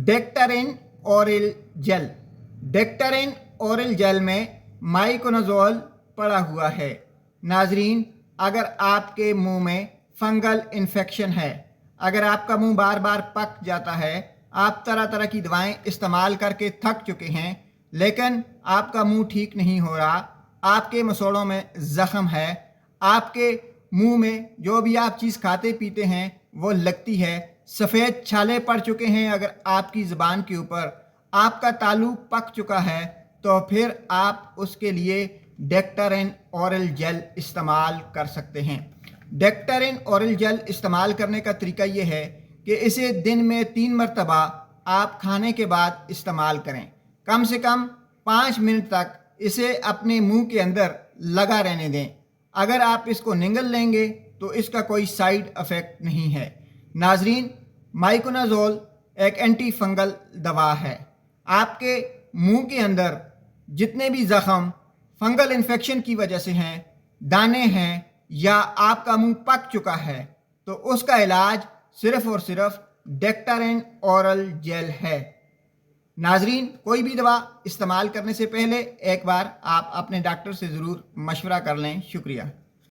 डेक्टारिन oral jail. डेक्टारिन oral jail में miconazole पड़ा हुआ है। नाजरीन, अगर आपके मुंह में फंगल इन्फेक्शन है, अगर आपका मुंह बार बार पक जाता है, आप तरह तरह की दवाएं इस्तेमाल करके थक चुके हैं लेकिन आपका मुंह ठीक नहीं हो रहा, आपके मसोड़ों में ज़ख्म है, आपके मुंह में जो भी आप चीज़ खाते पीते हैं वो लगती है, सफ़ेद छाले पड़ चुके हैं अगर आपकी ज़ुबान के ऊपर, आपका तालू पक चुका है, तो फिर आप उसके लिए डेक्टारिन ओरल जेल इस्तेमाल कर सकते हैं। डेक्टारिन ओरल जेल इस्तेमाल करने का तरीका ये है कि इसे दिन में 3 मरतबा आप खाने के बाद इस्तेमाल करें। कम से कम 5 मिनट तक इसे अपने मुंह के अंदर लगा रहने दें। अगर आप इसको निगल लेंगे तो इसका कोई साइड इफ़ेक्ट नहीं है। नाजरीन, माइकोनाजोल एक एंटी फंगल दवा है। आपके मुंह के अंदर जितने भी ज़ख्म फंगल इन्फेक्शन की वजह से हैं, दाने हैं या आपका मुंह पक चुका है, तो उसका इलाज सिर्फ़ और सिर्फ डेक्टारिन ओरल जेल है। नाजरीन, कोई भी दवा इस्तेमाल करने से पहले एक बार आप अपने डॉक्टर से ज़रूर मशवरा कर लें। शुक्रिया।